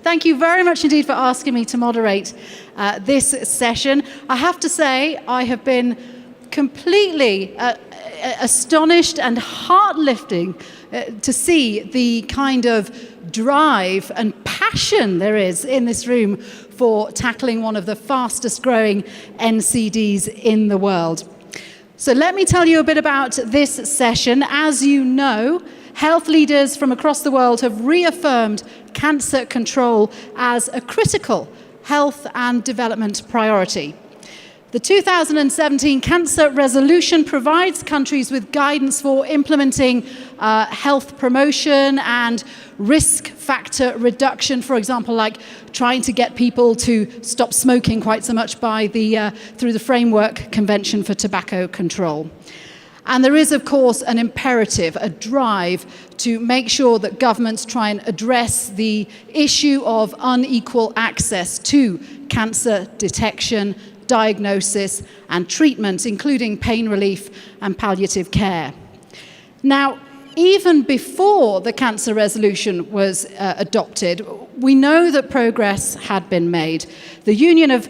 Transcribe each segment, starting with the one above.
Thank you very much indeed for asking me to moderate this session. I have to say, I have been completely astonished and heart-lifting to see the kind of drive and passion there is in this room for tackling one of the fastest growing NCDs in the world. So let me tell you a bit about this session. As you know, health leaders from across the world have reaffirmed cancer control as a critical health and development priority. The 2017 Cancer Resolution provides countries with guidance for implementing health promotion and risk factor reduction, for example, like trying to get people to stop smoking quite so much through the Framework Convention for Tobacco Control. And there is, of course, an imperative, a drive to make sure that governments try and address the issue of unequal access to cancer detection, diagnosis and treatment, including pain relief and palliative care. Now, even before the Cancer Resolution was adopted, we know that progress had been made. The Union of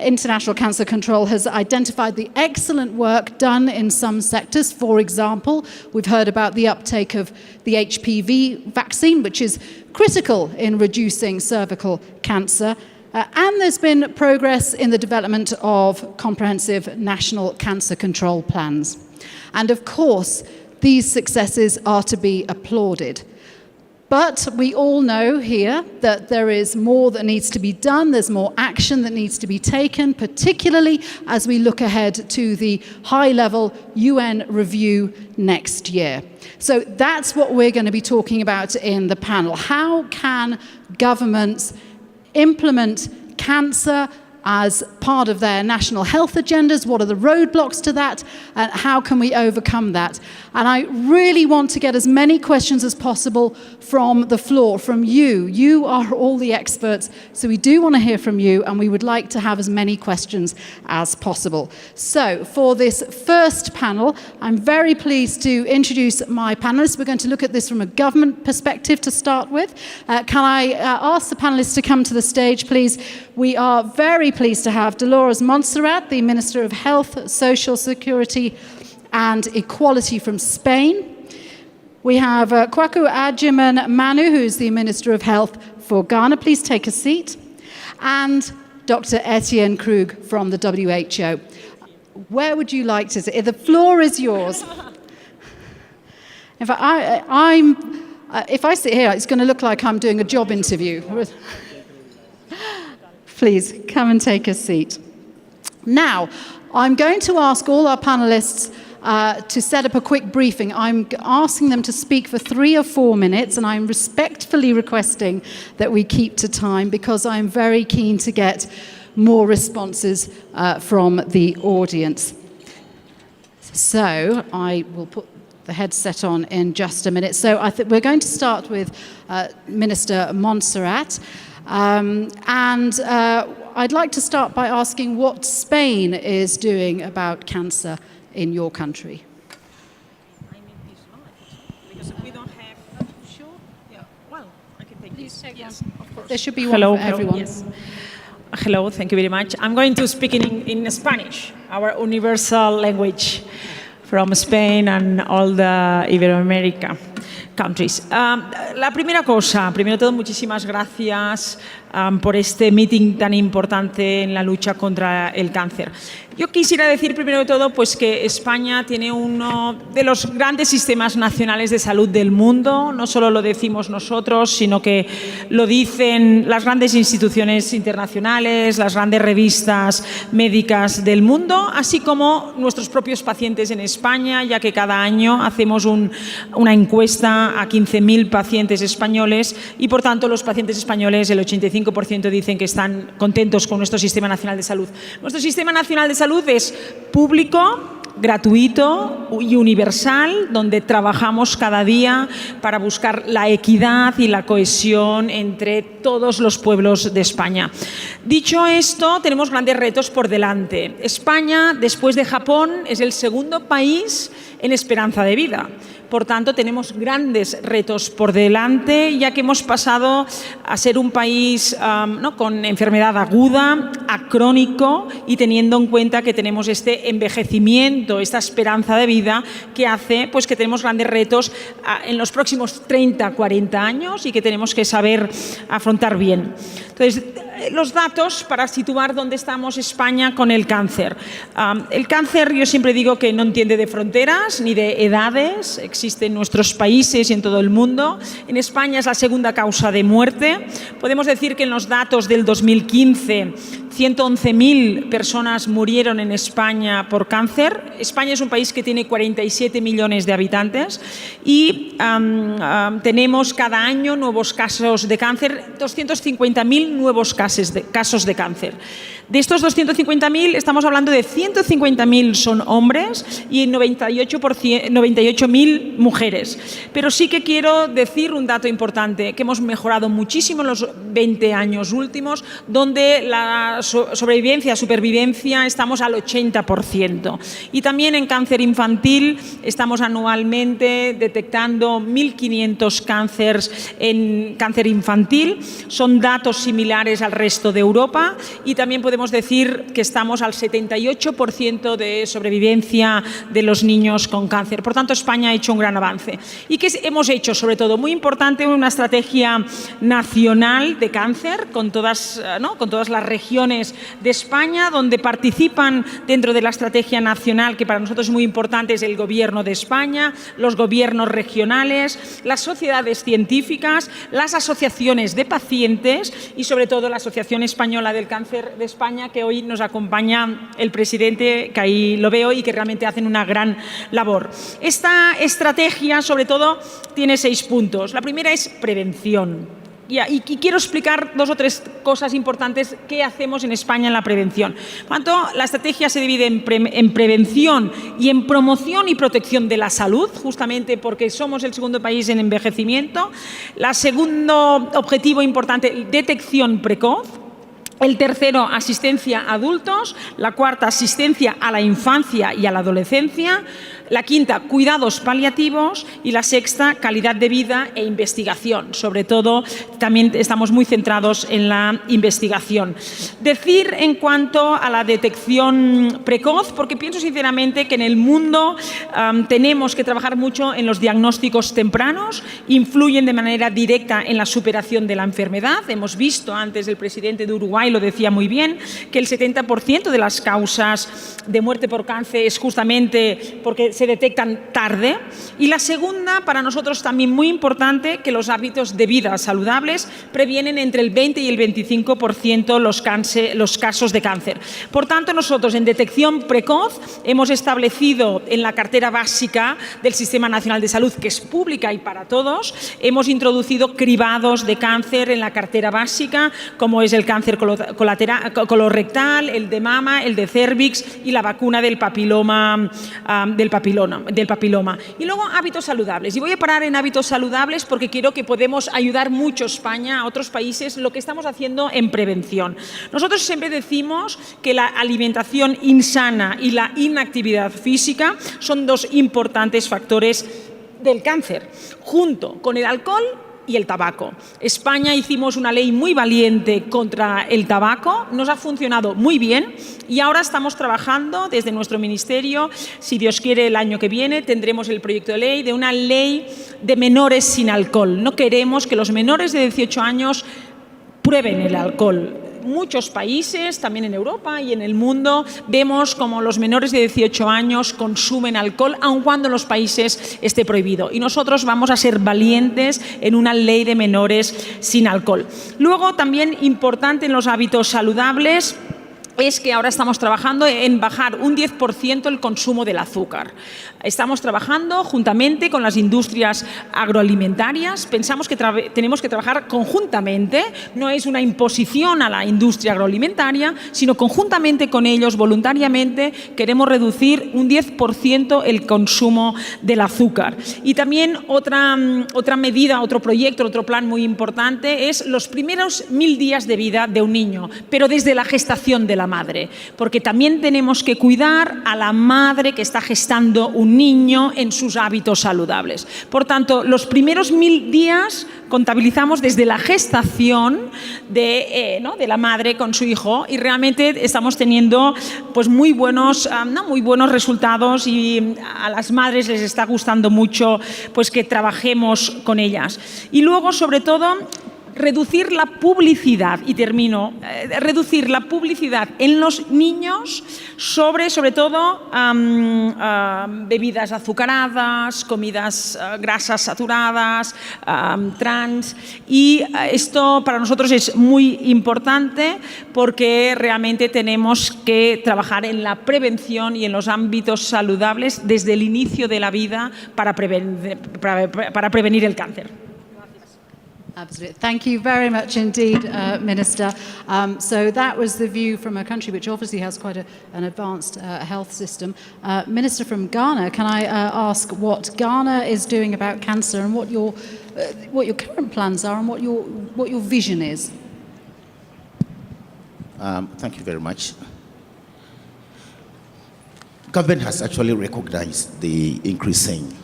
International Cancer Control has identified the excellent work done in some sectors. For example, we've heard about the uptake of the HPV vaccine, which is critical in reducing cervical cancer. And there's been progress in the development of comprehensive national cancer control plans. And of course, these successes are to be applauded. But we all know here that there is more that needs to be done, there's more action that needs to be taken, particularly as we look ahead to the high-level UN review next year. So that's what we're going to be talking about in the panel. How can governments implement cancer as part of their national health agendas? What are the roadblocks to that? And how can we overcome that? And I really want to get as many questions as possible from the floor, from you. You are all the experts, so we do want to hear from you, and we would like to have as many questions as possible. So for this first panel, I'm very pleased to introduce my panelists. We're going to look at this from a government perspective to start with. Can I ask the panelists to come to the stage, please? We are very pleased to have Dolors Montserrat, the Minister of Health, Social Security and Equality from Spain. We have Kwaku Agyemang-Manu, who's the Minister of Health for Ghana. Please take a seat. And Dr. Etienne Krug from the WHO. Where would you like to sit? The floor is yours. In fact, if I sit here, it's going to look like I'm doing a job interview. Please come and take a seat. Now, I'm going to ask all our panelists to set up a quick briefing. I'm asking them to speak for 3 or 4 minutes, and I'm respectfully requesting that we keep to time because I'm very keen to get more responses from the audience. So I will put the headset on in just a minute. So I think we're going to start with Minister Montserrat. I'd like to start by asking what Spain is doing about cancer in your country. I need this slide because we don't have. Sure. Yeah. Well, I can take this. Yes, of course. There should be one for everyone. Yes. Hello. Thank you very much. I'm going to speak in Spanish, our universal language from Spain and all the Ibero-America countries. La primera cosa, primero de todo, muchísimas gracias por este meeting tan importante en la lucha contra el cáncer. Yo quisiera decir primero de todo pues que España tiene uno de los grandes sistemas nacionales de salud del mundo. No solo lo decimos nosotros, sino que lo dicen las grandes instituciones internacionales, las grandes revistas médicas del mundo, así como nuestros propios pacientes en España, ya que cada año hacemos una encuesta a 15.000 pacientes españoles y, por tanto, los pacientes españoles, el 85% dicen que están contentos con nuestro Sistema Nacional de Salud. Nuestro Sistema Nacional de Salud es público, gratuito y universal, donde trabajamos cada día para buscar la equidad y la cohesión entre todos los pueblos de España. Dicho esto, tenemos grandes retos por delante. España, después de Japón, es el segundo país en esperanza de vida. Por tanto, tenemos grandes retos por delante, ya que hemos pasado a ser un país ¿no? con enfermedad aguda, a crónico, y teniendo en cuenta que tenemos este envejecimiento, esta esperanza de vida que hace pues, que tenemos grandes retos en los próximos 30, 40 años y que tenemos que saber afrontar bien. Entonces, los datos para situar dónde estamos España con el cáncer. El cáncer, yo siempre digo que no entiende de fronteras ni de edades, existe en nuestros países y en todo el mundo. En España es la segunda causa de muerte. Podemos decir que en los datos del 2015, 111.000 personas murieron en España por cáncer. España es un país que tiene 47 millones de habitantes y tenemos cada año nuevos casos de cáncer, 250.000 nuevos casos de cáncer. De estos 250.000, estamos hablando de 150.000 son hombres y 98.000 mujeres. Pero sí que quiero decir un dato importante, que hemos mejorado muchísimo en los 20 años últimos, donde la supervivencia estamos al 80%. Y también en cáncer infantil estamos anualmente detectando 1.500 cánceres en cáncer infantil. Son datos similares al resto de Europa y también podemos decir que estamos al 78% de sobrevivencia de los niños con cáncer. Por tanto, España ha hecho un gran avance. ¿Y qué hemos hecho? Sobre todo, muy importante, una estrategia nacional de cáncer con todas las regiones de España, donde participan dentro de la estrategia nacional, que para nosotros es muy importante, es el Gobierno de España, los gobiernos regionales, las sociedades científicas, las asociaciones de pacientes y, sobre todo, la Asociación Española del Cáncer de España, que hoy nos acompaña el presidente, que ahí lo veo, y que realmente hacen una gran labor. Esta estrategia, sobre todo, tiene 6 puntos. La primera es prevención. Y quiero explicar 2 o 3 cosas importantes que hacemos en España en la prevención. Por tanto, la estrategia se divide en prevención y en promoción y protección de la salud, justamente porque somos el segundo país en envejecimiento. El segundo objetivo importante, detección precoz. El tercero, asistencia a adultos. La cuarta, asistencia a la infancia y a la adolescencia. La quinta, cuidados paliativos. Y la sexta, calidad de vida e investigación. Sobre todo, también estamos muy centrados en la investigación. Decir en cuanto a la detección precoz, porque pienso sinceramente que en el mundo tenemos que trabajar mucho en los diagnósticos tempranos, influyen de manera directa en la superación de la enfermedad. Hemos visto antes, el presidente de Uruguay lo decía muy bien, que el 70% de las causas de muerte por cáncer es justamente porque se detectan tarde. Y la segunda, para nosotros también muy importante, que los hábitos de vida saludables previenen entre el 20 y el 25% los casos de cáncer. Por tanto, nosotros en detección precoz hemos establecido en la cartera básica del Sistema Nacional de Salud, que es pública y para todos, hemos introducido cribados de cáncer en la cartera básica, como es el cáncer colorectal, el de mama, el de cérvix y la vacuna del papiloma. Y luego hábitos saludables. Y voy a parar en hábitos saludables porque quiero que podemos ayudar mucho a España, a otros países, lo que estamos haciendo en prevención. Nosotros siempre decimos que la alimentación insana y la inactividad física son 2 importantes factores del cáncer, junto con el alcohol y el tabaco. España hicimos una ley muy valiente contra el tabaco, nos ha funcionado muy bien y ahora estamos trabajando desde nuestro ministerio. Si Dios quiere, el año que viene tendremos el proyecto de ley de una ley de menores sin alcohol. No queremos que los menores de 18 años prueben el alcohol. Muchos países, también en Europa y en el mundo, vemos como los menores de 18 años consumen alcohol, aun cuando en los países esté prohibido. Y nosotros vamos a ser valientes en una ley de menores sin alcohol. Luego, también importante en los hábitos saludables, es que ahora estamos trabajando en bajar un 10% el consumo del azúcar. Estamos trabajando juntamente con las industrias agroalimentarias. Pensamos que tenemos que trabajar conjuntamente, no es una imposición a la industria agroalimentaria, sino conjuntamente con ellos, voluntariamente, queremos reducir un 10% el consumo del azúcar. Y también otra medida, otro proyecto, otro plan muy importante es los primeros 1000 días de vida de un niño, pero desde la gestación de la madre, porque también tenemos que cuidar a la madre que está gestando un niño en sus hábitos saludables. Por tanto, los primeros 1000 días contabilizamos desde la gestación de la madre con su hijo y realmente estamos teniendo pues muy buenos resultados y a las madres les está gustando mucho pues que trabajemos con ellas. Y luego, sobre todo, reducir la publicidad, y termino, reducir la publicidad en los niños sobre todo bebidas azucaradas, comidas grasas saturadas, trans, y esto para nosotros es muy importante porque realmente tenemos que trabajar en la prevención y en los ámbitos saludables desde el inicio de la vida para prevenir el cáncer. Absolutely. Thank you very much indeed, Minister. So that was the view from a country which obviously has quite an advanced health system. Minister from Ghana, can I ask what Ghana is doing about cancer and what your current plans are and what your vision is? Thank you very much. Government has actually recognized the increasing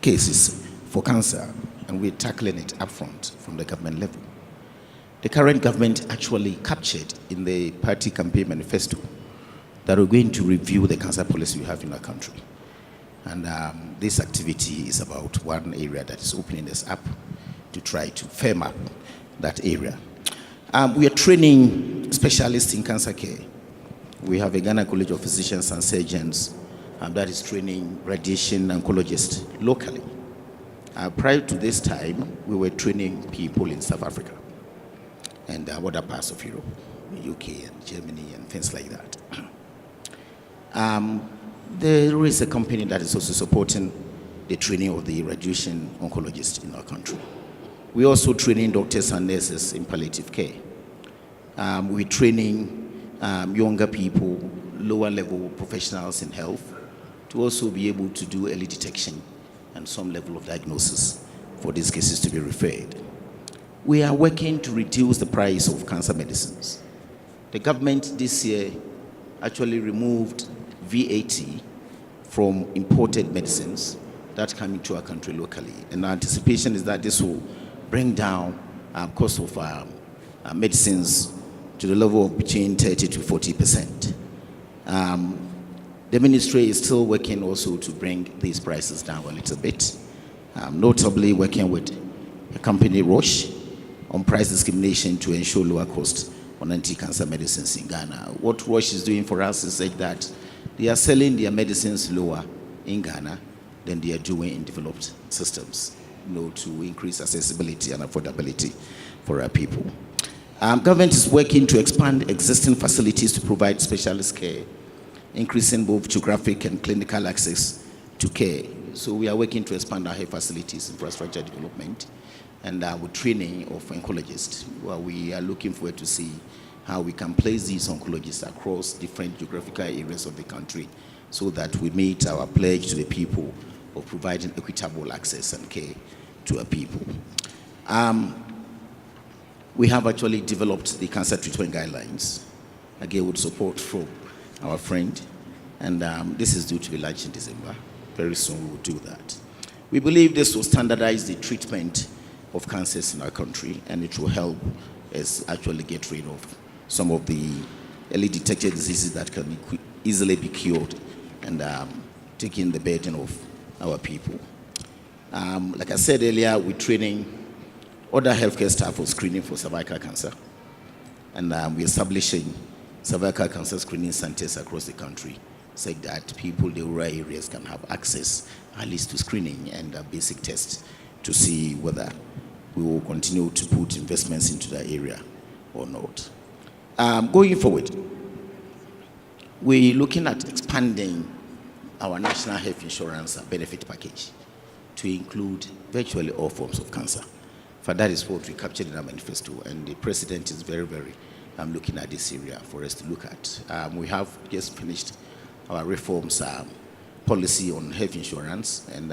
cases for cancer, and we're tackling it upfront from the government level. The current government actually captured in the party campaign manifesto that we're going to review the cancer policy we have in our country. And this activity is about one area that is opening us up to try to firm up that area. We are training specialists in cancer care. We have a Ghana College of Physicians and Surgeons that is training radiation oncologists locally. Prior to this time, we were training people in South Africa and other parts of Europe, UK and Germany and things like that. There is a company that is also supporting the training of the radiation oncologists in our country. We're also training doctors and nurses in palliative care. We're training younger people, lower level professionals in health to also be able to do early detection and some level of diagnosis for these cases to be referred. We are working to reduce the price of cancer medicines. The government this year actually removed VAT from imported medicines that come into our country locally. And our anticipation is that this will bring down cost of medicines to the level of between 30 to 40%. The ministry is still working also to bring these prices down a little bit, notably working with a company, Roche, on price discrimination to ensure lower cost on anti-cancer medicines in Ghana. What Roche is doing for us is like that they are selling their medicines lower in Ghana than they are doing in developed systems, to increase accessibility and affordability for our people. Government is working to expand existing facilities to provide specialist care, increasing both geographic and clinical access to care. So we are working to expand our health facilities, infrastructure development, and with training of oncologists. Well, we are looking forward to see how we can place these oncologists across different geographical areas of the country so that we meet our pledge to the people of providing equitable access and care to our people. We have actually developed the cancer treatment guidelines, again with support from our friend, and this is due to be launched in December. Very soon we will do that. We believe this will standardize the treatment of cancers in our country, and it will help us actually get rid of some of the early detected diseases that can easily be cured and taking the burden of our people. Like I said earlier, we're training other healthcare staff for screening for cervical cancer, and we're establishing cervical cancer screening centers across the country so that people in the rural areas can have access at least to screening and basic tests to see whether we will continue to put investments into that area or not. Going forward, we're looking at expanding our national health insurance benefit package to include virtually all forms of cancer. For that is what we captured in our manifesto, and the president is very, very looking at this area for us to look at. We have just finished our reforms policy on health insurance, and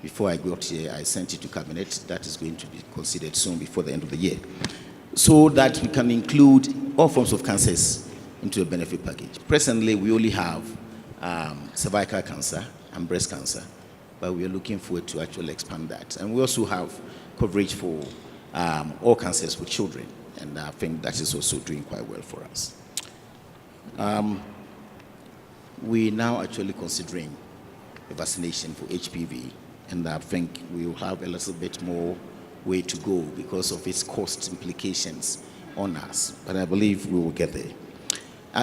before I got here, I sent it to cabinet. That is going to be considered soon before the end of the year. so that we can include all forms of cancers into the benefit package. Presently, we only have cervical cancer and breast cancer, but we are looking forward to actually expand that. And we also have coverage for all cancers with children, and I think that is also doing quite well for us. We're now actually considering a vaccination for HPV, and I think we will have a little bit more way to go because of its cost implications on us, but I believe we will get there.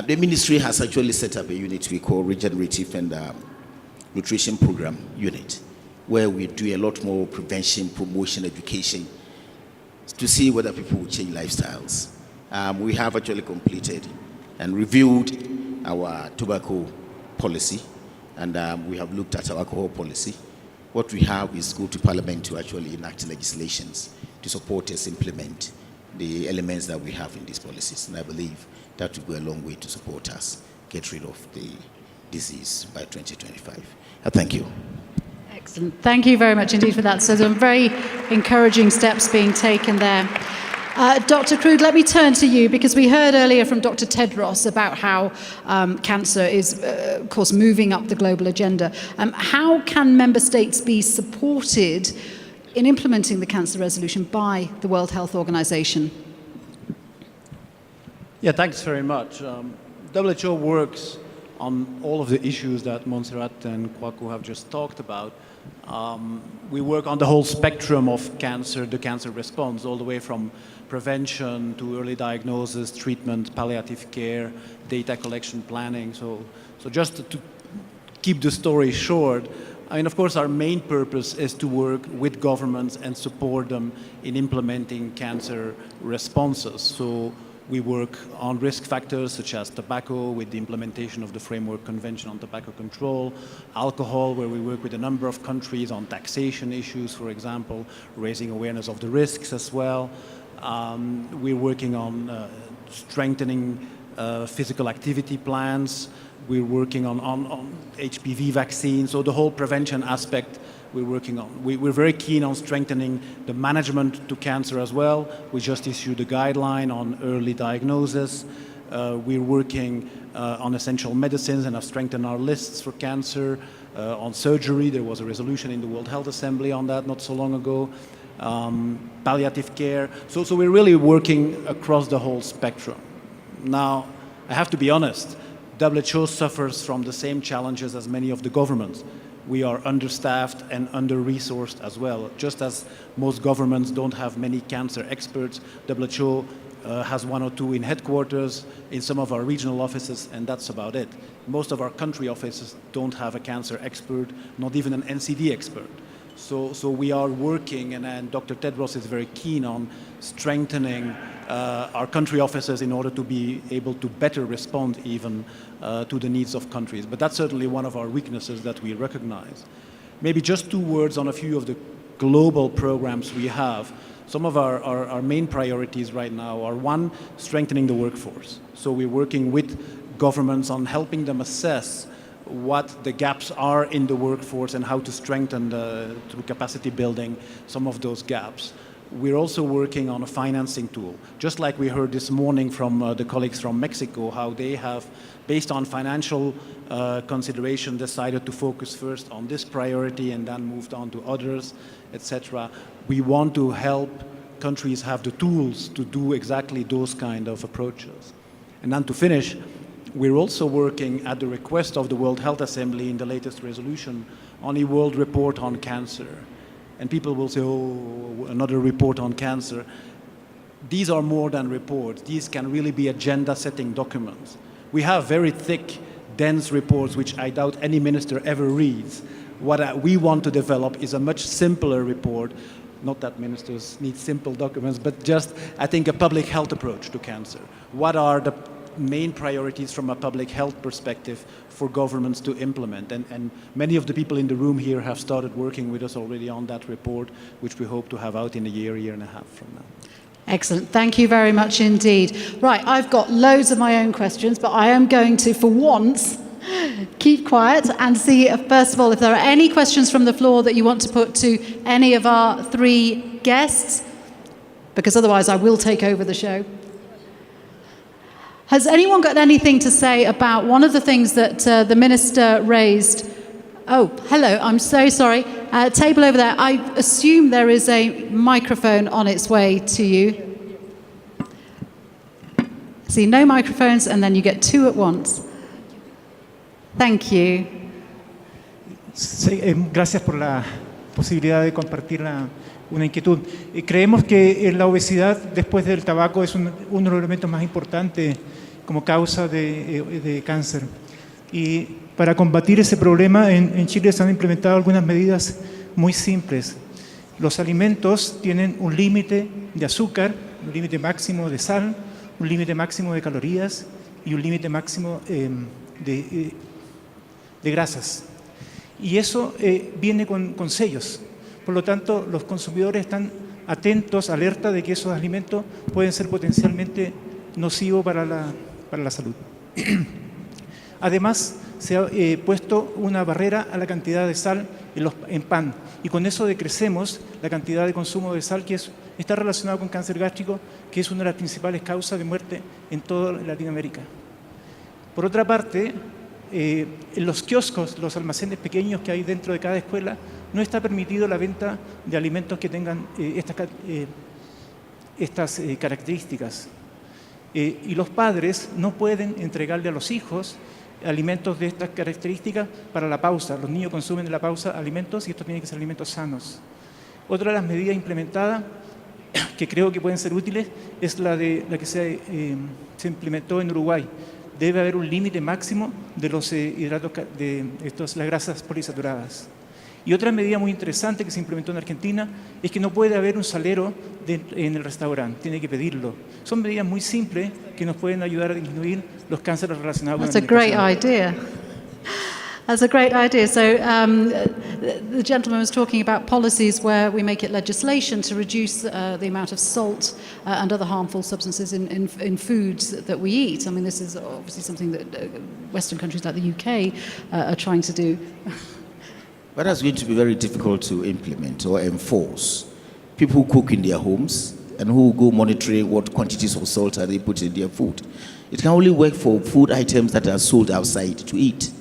The ministry has actually set up a unit we call Regenerative and Nutrition Program Unit, where we do a lot more prevention, promotion, education to see whether people will change lifestyles. We have actually completed and reviewed our tobacco policy, and we have looked at our alcohol policy. What we have is go to Parliament to actually enact legislations to support us implement the elements that we have in these policies, and I believe that will go a long way to support us get rid of the disease by 2025. Thank you. Excellent. Thank you very much indeed for that. So some very encouraging steps being taken there. Dr. Krug, let me turn to you, because we heard earlier from Dr. Tedros about how cancer is, of course, moving up the global agenda. How can member states be supported in implementing the cancer resolution by the World Health Organization? Yeah, thanks very much. WHO works on all of the issues that Montserrat and Kwaku have just talked about. We work on the whole spectrum of cancer, the cancer response, all the way from prevention to early diagnosis, treatment, palliative care, data collection, planning. So just to keep the story short, I mean, of course, our main purpose is to work with governments and support them in implementing cancer responses. So we work on risk factors such as tobacco with the implementation of the Framework Convention on Tobacco Control, alcohol, where we work with a number of countries on taxation issues, for example, raising awareness of the risks as well. We're working on strengthening physical activity plans. We're working on HPV vaccines, so the whole prevention aspect we're working on. We're very keen on strengthening the management to cancer as well. We just issued a guideline on early diagnosis. We're working on essential medicines and have strengthened our lists for cancer. On surgery, there was a resolution in the World Health Assembly on that not so long ago. Palliative care. So we're really working across the whole spectrum. Now, I have to be honest, WHO suffers from the same challenges as many of the governments. We are understaffed and under-resourced as well. Just as most governments don't have many cancer experts, WHO has one or two in headquarters, in some of our regional offices, and that's about it. Most of our country offices don't have a cancer expert, not even an NCD expert. So we are working, and Dr. Tedros is very keen on strengthening our country offices in order to be able to better respond even to the needs of countries. But that's certainly one of our weaknesses that we recognize. Maybe just 2 words on a few of the global programs we have. Some of our main priorities right now are, 1, strengthening the workforce. So we're working with governments on helping them assess what the gaps are in the workforce and how to strengthen, through capacity building, some of those gaps. We're also working on a financing tool, just like we heard this morning from the colleagues from Mexico, how they have, based on financial consideration, decided to focus first on this priority and then moved on to others, etc. We want to help countries have the tools to do exactly those kind of approaches. And then to finish, we're also working at the request of the World Health Assembly in the latest resolution on a world report on cancer. And people will say, oh, another report on cancer. These are more than reports. These can really be agenda-setting documents. We have very thick, dense reports, which I doubt any minister ever reads. What we want to develop is a much simpler report. Not that ministers need simple documents, but just, I think, a public health approach to cancer. What are the main priorities from a public health perspective for governments to implement? And many of the people in the room here have started working with us already on that report, which we hope to have out in a year and a half from now. Excellent. Thank you very much indeed. Right, I've got loads of my own questions, but I am going to, for once, keep quiet and see, first of all, if there are any questions from the floor that you want to put to any of our 3 guests. because otherwise I will take over the show. Has anyone got anything to say about one of the things that the Minister raised? Oh, hello, I'm so sorry. Table over there. I assume there is a microphone on its way to you. See, no microphones, and then you get two at once. Thank you. Sí, gracias por la posibilidad de compartir una inquietud. Creemos que la obesidad después del tabaco es uno de los elementos más importantes como causa de cáncer. Y para combatir ese problema en Chile se han implementado algunas medidas muy simples. Los alimentos tienen un límite de azúcar, un límite máximo de sal, un límite máximo de calorías y un límite máximo de grasas. Y eso viene con sellos. Por lo tanto, los consumidores están atentos, alerta de que esos alimentos pueden ser potencialmente nocivos para la salud. Además, se ha puesto una barrera a la cantidad de sal en pan, y con eso decrecemos la cantidad de consumo de sal, que está relacionado con cáncer gástrico, que es una de las principales causas de muerte en toda Latinoamérica. Por otra parte, en los kioscos, los almacenes pequeños que hay dentro de cada escuela, no está permitido la venta de alimentos que tengan estas características. Y los padres no pueden entregarle a los hijos alimentos de estas características para la pausa. Los niños consumen en la pausa alimentos y estos tienen que ser alimentos sanos. Otra de las medidas implementadas que creo que pueden ser útiles es la que se implementó en Uruguay. Debe haber un límite máximo de los hidratos, las grasas polisaturadas. Y otra medida muy interesante que se implementó en Argentina es que no puede haber un salero en el restaurante, tiene que pedirlo. Son medidas muy simples que nos pueden ayudar a disminuir los cánceres relacionados con la alimentación. That's a great idea. That's a great idea. So the gentleman was talking about policies where we make it legislation to reduce the amount of salt and other harmful substances in foods that we eat. I mean, this is obviously something that Western countries like the UK are trying to do. But that's going to be very difficult to implement or enforce. People who cook in their homes and who go monitoring what quantities of salt are they put in their food. It can only work for food items that are sold outside to eat.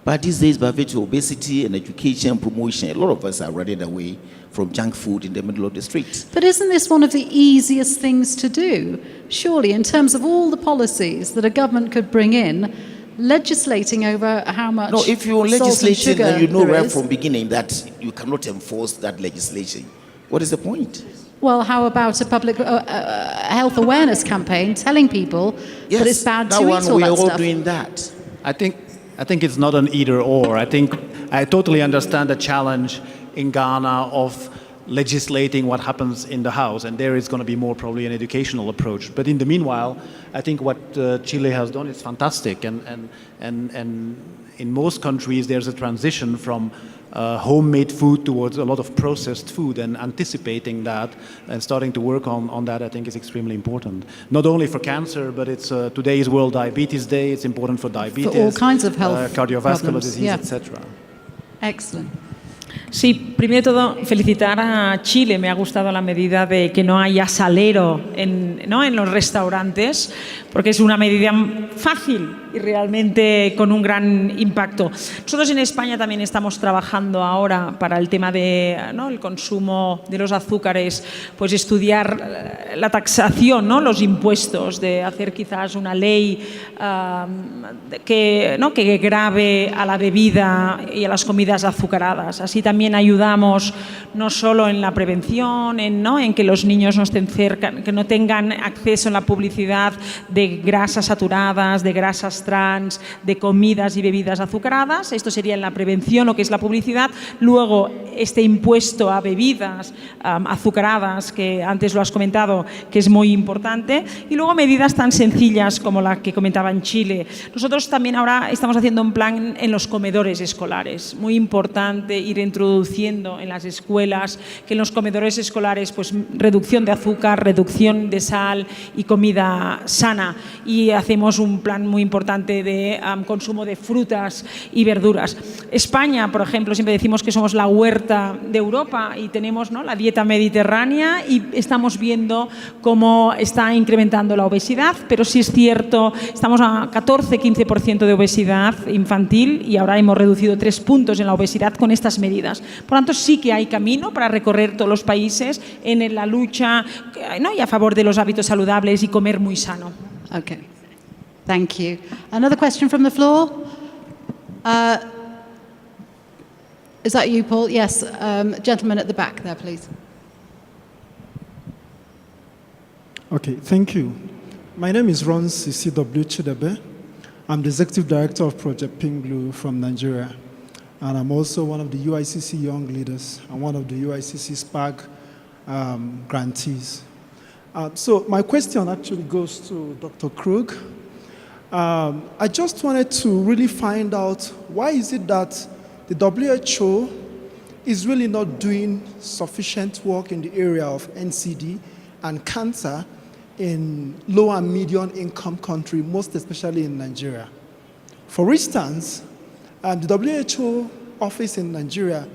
But these days, by virtue of obesity and education promotion, a lot of us are running away from junk food in the middle of the street. But isn't this one of the easiest things to do? Surely, in terms of all the policies that a government could bring in, legislating over how much No, if you're salt and legislating sugar and you know there right is, from beginning that you cannot enforce that legislation, what is the point? well, how about a public health awareness campaign telling people that it's bad to eat all that stuff? We're all doing that. I think it's not an either or. I totally understand the challenge in Ghana of legislating what happens in the house, and there is going to be more probably an educational approach. But in the meanwhile, I think what Chile has done is fantastic, and in most countries there's a transition from homemade food towards a lot of processed food, and anticipating that and starting to work on that I think is extremely important. Not only for cancer, but it's today's World Diabetes Day. It's important for diabetes, for all kinds of health cardiovascular problems, disease, yeah. etc. Excellent. Sí, primero de todo, felicitar a Chile. Me ha gustado la medida de que no haya salero en los restaurantes, porque es una medida fácil y realmente con un gran impacto. Nosotros en España también estamos trabajando ahora para el tema de el consumo de los azúcares, pues estudiar la taxación, los impuestos, de hacer quizás una ley que grave a la bebida y a las comidas azucaradas. Así también ayudamos no solo en la prevención, en que los niños no estén cerca, que no tengan acceso a la publicidad de grasas saturadas, de grasas trans, de comidas y bebidas azucaradas. Esto sería en la prevención, lo que es la publicidad. Luego, este impuesto a bebidas azucaradas, que antes lo has comentado, que es muy importante. Y luego medidas tan sencillas como la que comentaba en Chile. Nosotros también ahora estamos haciendo un plan en los comedores escolares. Muy importante ir introduciendo en las escuelas, que en los comedores escolares, pues reducción de azúcar, reducción de sal y comida sana. Y hacemos un plan muy importante de consumo de frutas y verduras. España, por ejemplo, siempre decimos que somos la huerta de Europa y tenemos, ¿no?, la dieta mediterránea, y estamos viendo cómo está incrementando la obesidad, pero sí es cierto, estamos a 14-15% de obesidad infantil y ahora hemos reducido 3 puntos en la obesidad con estas medidas. Por tanto, sí que hay camino para recorrer todos los países en la lucha, ¿no?, y a favor de los hábitos saludables y comer muy sano. Okay, thank you. Another question from the floor? Is that you, Paul? Yes, gentleman at the back there, please. Okay, thank you. My name is Ron CCW Chidebe. I'm the Executive Director of Project Pink Blue from Nigeria. And I'm also one of the UICC Young Leaders and one of the UICC SPAG grantees. So my question actually goes to Dr. Krug. I just wanted to really find out, why is it that the WHO is really not doing sufficient work in the area of NCD and cancer in low and medium income countries, most especially in Nigeria. For instance, the WHO office in Nigeria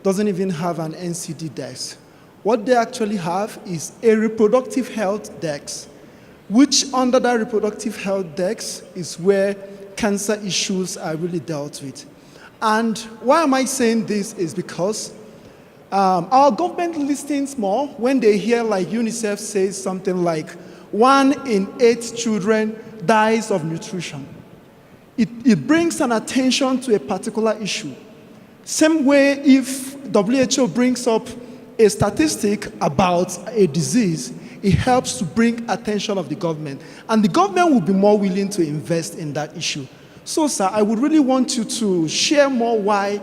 doesn't even have an NCD desk. What they actually have is a reproductive health desk, which under that reproductive health desk is where cancer issues are really dealt with. And why am I saying this is because our government listens more when they hear like UNICEF says something like 1 in 8 children dies of nutrition. It brings an attention to a particular issue. Same way if WHO brings up a statistic about a disease, it helps to bring attention of the government. And the government will be more willing to invest in that issue. So, sir, I would really want you to share more why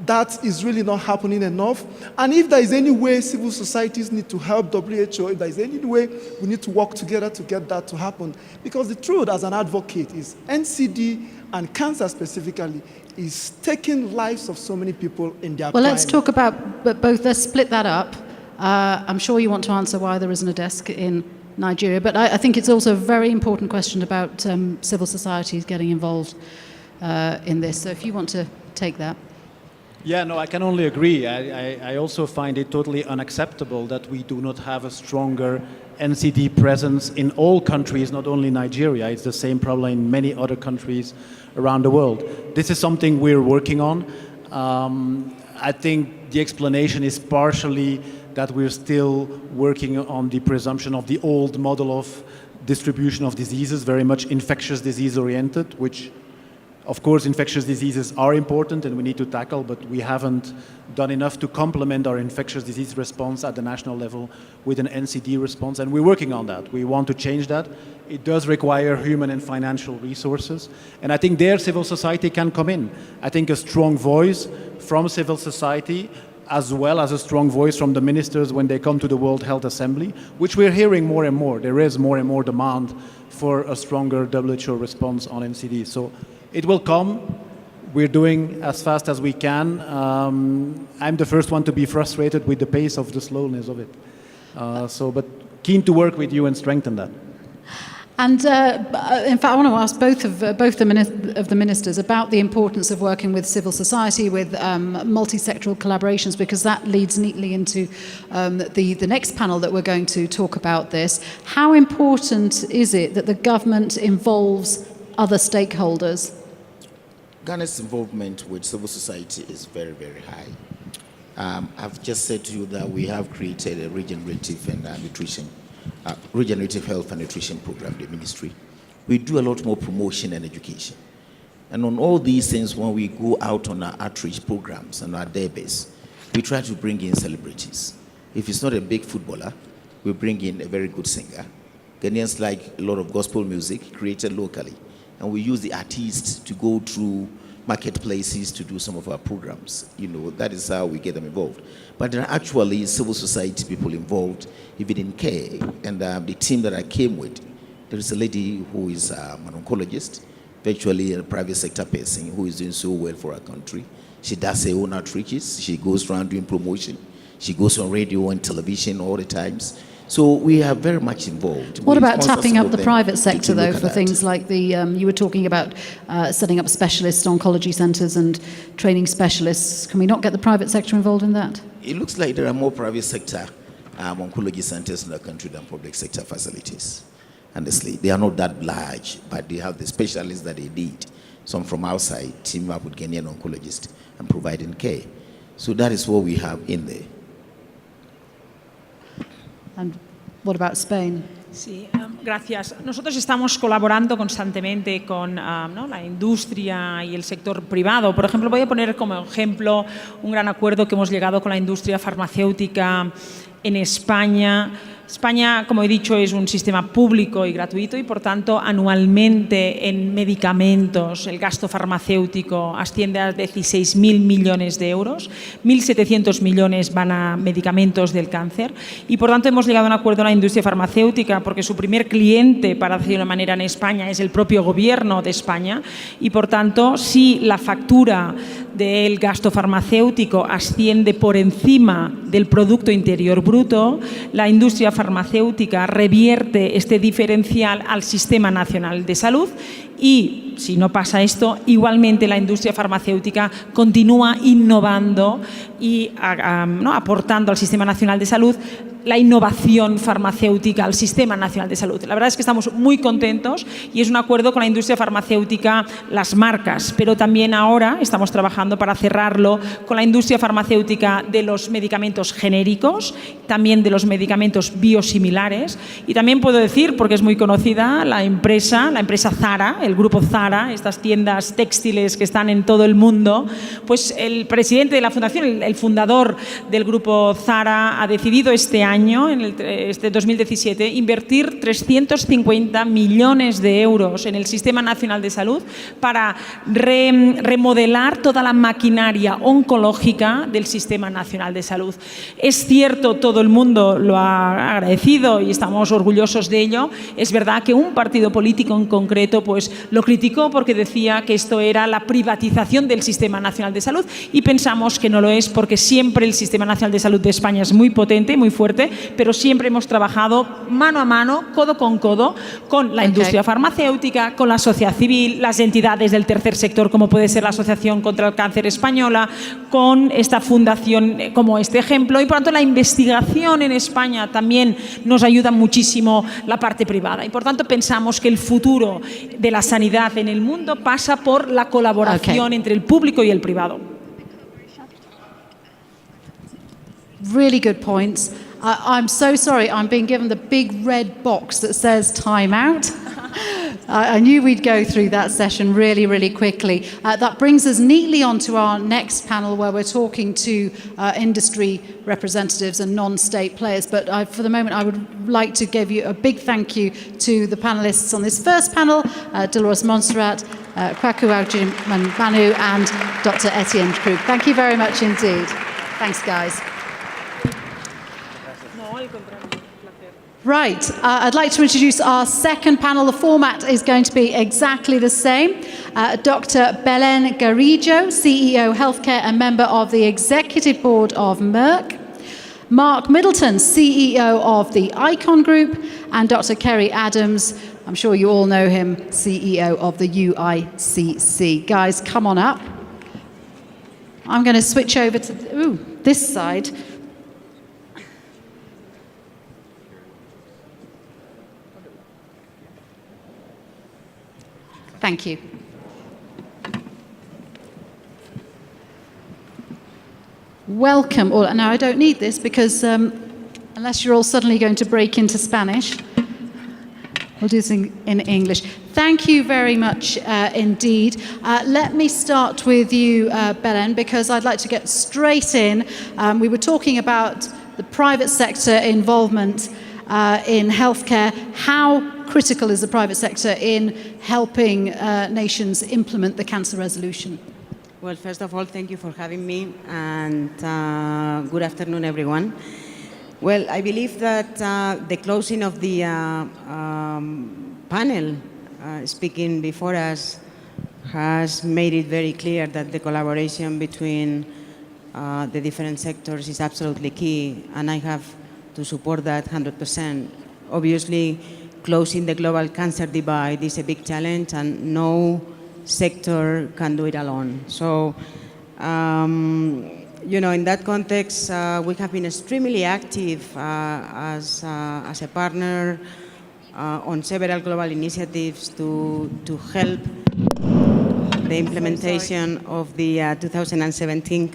that is really not happening enough. And if there is any way civil societies need to help WHO, if there is any way we need to work together to get that to happen. Because the truth as an advocate is NCD and cancer specifically is taking lives of so many people in their Well, prime. let's talk about both. Let's split that up. I'm sure you want to answer why there isn't a desk in Nigeria, but I think it's also a very important question about civil societies getting involved in this. So if you want to take that. Yeah, no, I can only agree. I also find it totally unacceptable that we do not have a stronger NCD presence in all countries, not only Nigeria. It's the same problem in many other countries around the world. This is something we're working on. I think the explanation is partially that we're still working on the presumption of the old model of distribution of diseases, very much infectious disease oriented, which of course, infectious diseases are important and we need to tackle, but we haven't done enough to complement our infectious disease response at the national level with an NCD response, and we're working on that. We want to change that. It does require human and financial resources, and I think there civil society can come in. I think a strong voice from civil society, as well as a strong voice from the ministers when they come to the World Health Assembly, which we're hearing more and more. There is more and more demand for a stronger WHO response on NCD. So it will come. We're doing as fast as we can. I'm the first one to be frustrated with the pace of the slowness of it. But keen to work with you and strengthen that. And in fact, I want to ask both of the ministers about the importance of working with civil society, with multi-sectoral collaborations, because that leads neatly into the next panel that we're going to talk about this. How important is it that the government involves other stakeholders? Ghana's involvement with civil society is very, very high. I've just said to you that we have created a regenerative and regenerative health and nutrition program, the ministry. We do a lot more promotion and education. And on all these things, when we go out on our outreach programs and our database, we try to bring in celebrities. If it's not a big footballer, we bring in a very good singer. Ghanaians like a lot of gospel music created locally. And we use the artists to go through marketplaces to do some of our programs. You know, that is how we get them involved. But there are actually civil society people involved, even in care. And the team that I came with, there is a lady who is an oncologist, virtually a private sector person, who is doing so well for our country. She does her own outreaches. She goes around doing promotion. She goes on radio and television all the times. So we are very much involved. What We about sponsor tapping some up of the them private to sector, look though, at for that. things like the, you were talking about setting up specialist oncology centres and training specialists. Can we not get the private sector involved in that? It looks like there are more private sector oncology centers in the country than public sector facilities. Honestly, they are not that large, but they have the specialists that they need. Some from outside team up with Ghanaian oncologists and providing care. So that is what we have in there. And what about Spain? Sí, gracias. Nosotros estamos colaborando constantemente con ¿no? la industria y el sector privado. Por ejemplo, voy a poner como ejemplo un gran acuerdo que hemos llegado con la industria farmacéutica en España. España, como he dicho, es un sistema público y gratuito y, por tanto, anualmente en medicamentos el gasto farmacéutico asciende a 16.000 millones de euros. 1.700 millones van a medicamentos del cáncer y, por tanto, hemos llegado a un acuerdo con la industria farmacéutica porque su primer cliente, para decirlo de una manera, en España es el propio gobierno de España y, por tanto, si la factura del gasto farmacéutico asciende por encima del Producto Interior Bruto, la industria farmacéutica revierte este diferencial al Sistema Nacional de Salud y, si no pasa esto, igualmente la industria farmacéutica continúa innovando y ¿no? aportando al Sistema Nacional de Salud la innovación farmacéutica al Sistema Nacional de Salud. La verdad es que estamos muy contentos y es un acuerdo con la industria farmacéutica, las marcas, pero también ahora estamos trabajando para cerrarlo con la industria farmacéutica de los medicamentos genéricos, también de los medicamentos biosimilares y también puedo decir, porque es muy conocida, la empresa Zara, el grupo Zara, estas tiendas textiles que están en todo el mundo, pues el presidente de la fundación, el fundador del grupo Zara ha decidido este año, en este 2017, invertir 350 millones de euros en el Sistema Nacional de Salud para remodelar toda la maquinaria oncológica del Sistema Nacional de Salud. Es cierto, todo el mundo lo ha agradecido y estamos orgullosos de ello. Es verdad que un partido político en concreto pues, lo criticó porque decía que esto era la privatización del Sistema Nacional de Salud y pensamos que no lo es porque siempre el Sistema Nacional de Salud de España es muy potente, muy fuerte, pero siempre hemos trabajado mano a mano, codo con la industria farmacéutica, con la sociedad civil, las entidades del tercer sector, como puede ser la Asociación contra el Cáncer Española, con esta fundación como este ejemplo y, por tanto, la investigación en España también nos ayuda muchísimo la parte privada y, por tanto, pensamos que el futuro de la sanidad en el mundo pasa por la colaboración entre el público y el privado. Really good points. I'm so sorry, I'm being given the big red box that says time out. I knew we'd go through that session really, really quickly. That brings us neatly on to our next panel where we're talking to industry representatives and non-state players. But for the moment, I would like to give you a big thank you to the panelists on this first panel, Dolors Montserrat, Kwaku Agyemang-Manu and Dr. Etienne Krug. Thank you very much indeed. Thanks, guys. Right, I'd like to introduce our second panel. The format is going to be exactly the same. Dr. Belen Garijo, CEO Healthcare and member of the Executive Board of Merck. Mark Middleton, CEO of the Icon Group. And Dr. Kerry Adams, I'm sure you all know him, CEO of the UICC. Guys, come on up. I'm going to switch over to this side. Thank you. Welcome all. Now, I don't need this because unless you're all suddenly going to break into Spanish, we'll do this in English. Thank you very much indeed. Let me start with you, Belen, because I'd like to get straight in. We were talking about the private sector involvement in healthcare. How critical is the private sector in helping nations implement the cancer resolution? Well, first of all, thank you for having me, and good afternoon, everyone. Well, I believe that the closing of the panel speaking before us has made it very clear that the collaboration between the different sectors is absolutely key, and I have to support that 100%. Obviously, closing the global cancer divide is a big challenge, and no sector can do it alone. So, you know, in that context, we have been extremely active as a partner on several global initiatives to help the implementation of the 2017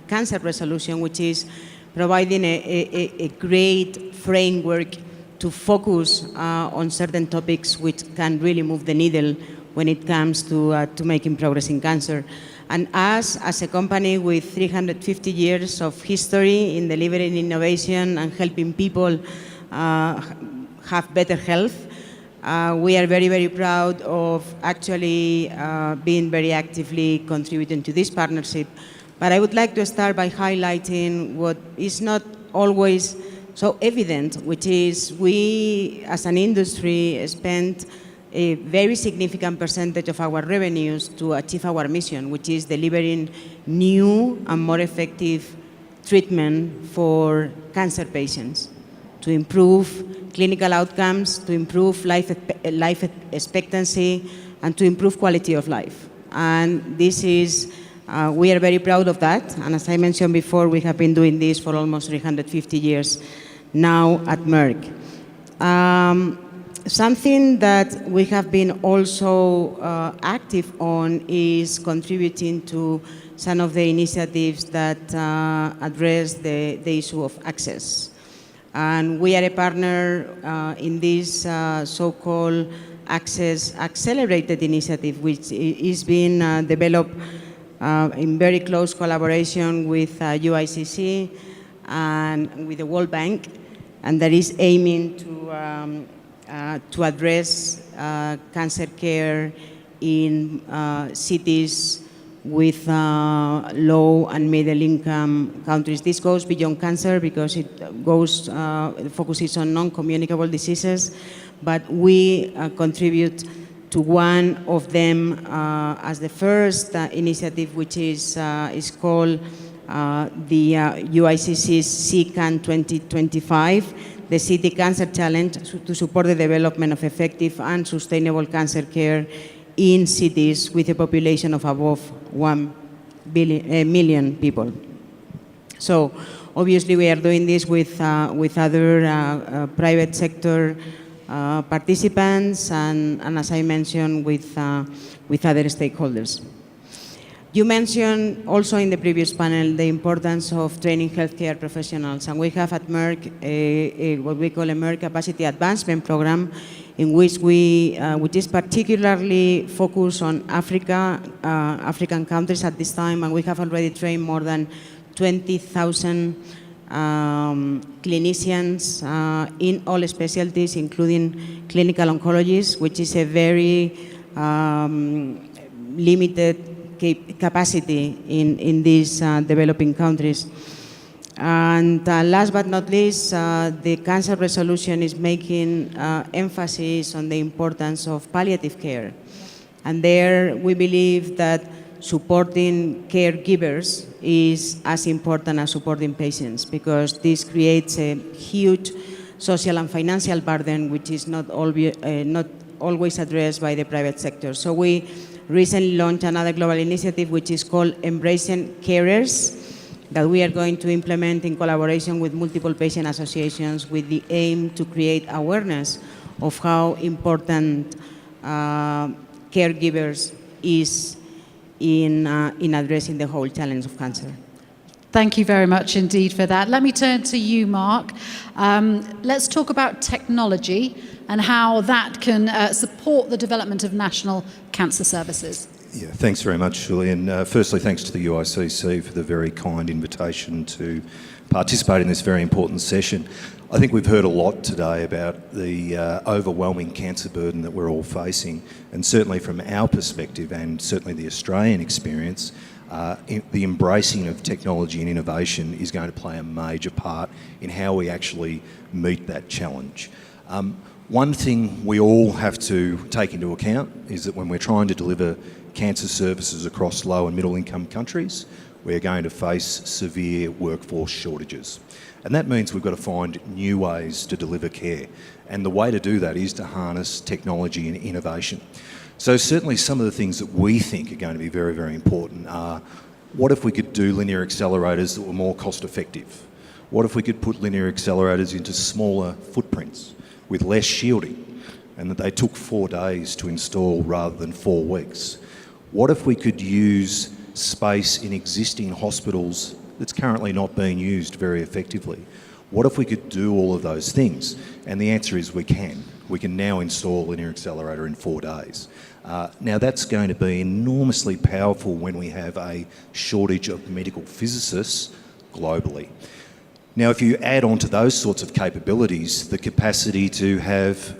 cancer resolution, which is providing a great framework to focus on certain topics which can really move the needle when it comes to making progress in cancer. And us, as a company with 350 years of history in delivering innovation and helping people have better health, we are very, very proud of actually being very actively contributing to this partnership. But I would like to start by highlighting what is not always so evident, which is we, as an industry, spend a very significant percentage of our revenues to achieve our mission, which is delivering new and more effective treatment for cancer patients, to improve clinical outcomes, to improve life expectancy, and to improve quality of life. And this is, we are very proud of that. And as I mentioned before, we have been doing this for almost 350 years now at Merck. Something that we have been also active on is contributing to some of the initiatives that address the issue of access. And we are a partner in this so-called Access Accelerated initiative, which is being developed in very close collaboration with UICC and with the World Bank, and that is aiming to address cancer care in cities with low and middle income countries. This goes beyond cancer because it focuses on non-communicable diseases, but we contribute to one of them as the first initiative, which is called the UICC's CCAN 2025, the City Cancer Challenge, to support the development of effective and sustainable cancer care in cities with a population of above 1 million people. So obviously we are doing this with other private sector participants and as I mentioned, with other stakeholders. You mentioned also in the previous panel the importance of training healthcare professionals, and we have at Merck what we call a Merck Capacity Advancement Program, in which which is particularly focused on African countries at this time, and we have already trained more than 20,000 clinicians in all specialties, including clinical oncologists, which is a very limited capacity in these developing countries. And last but not least, the cancer resolution is making emphasis on the importance of palliative care. And there we believe that supporting caregivers is as important as supporting patients, because this creates a huge social and financial burden which is not always addressed by the private sector. So we recently launched another global initiative which is called Embracing Carers, that we are going to implement in collaboration with multiple patient associations with the aim to create awareness of how important caregivers is in addressing the whole challenge of cancer. Thank you very much indeed for that. Let me turn to you, Mark. Let's talk about technology and how that can support the development of national cancer services. Yeah, thanks very much, Shiulie. And firstly, thanks to the UICC for the very kind invitation to participate in this very important session. I think we've heard a lot today about the overwhelming cancer burden that we're all facing, and certainly from our perspective and certainly the Australian experience, the embracing of technology and innovation is going to play a major part in how we actually meet that challenge. One thing we all have to take into account is that when we're trying to deliver cancer services across low and middle income countries, we're going to face severe workforce shortages. And that means we've got to find new ways to deliver care. And the way to do that is to harness technology and innovation. So certainly some of the things that we think are going to be very, very important are, what if we could do linear accelerators that were more cost effective? What if we could put linear accelerators into smaller footprints with less shielding, and that they took 4 days to install rather than 4 weeks? What if we could use space in existing hospitals that's currently not being used very effectively? What if we could do all of those things? And the answer is we can. We can now install a linear accelerator in 4 days. Now that's going to be enormously powerful when we have a shortage of medical physicists globally. Now, if you add on to those sorts of capabilities, the capacity to have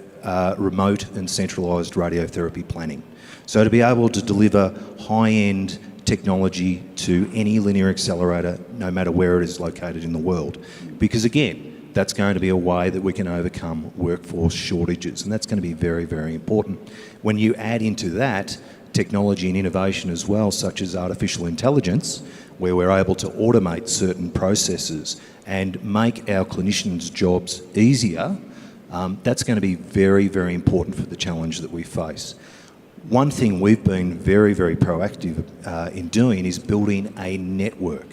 remote and centralised radiotherapy planning. So to be able to deliver high-end technology to any linear accelerator, no matter where it is located in the world. Because again, that's going to be a way that we can overcome workforce shortages, and that's going to be very, very important. When you add into that technology and innovation as well, such as artificial intelligence, where we're able to automate certain processes and make our clinicians' jobs easier, that's going to be very, very important for the challenge that we face. One thing we've been very, very proactive in doing is building a network.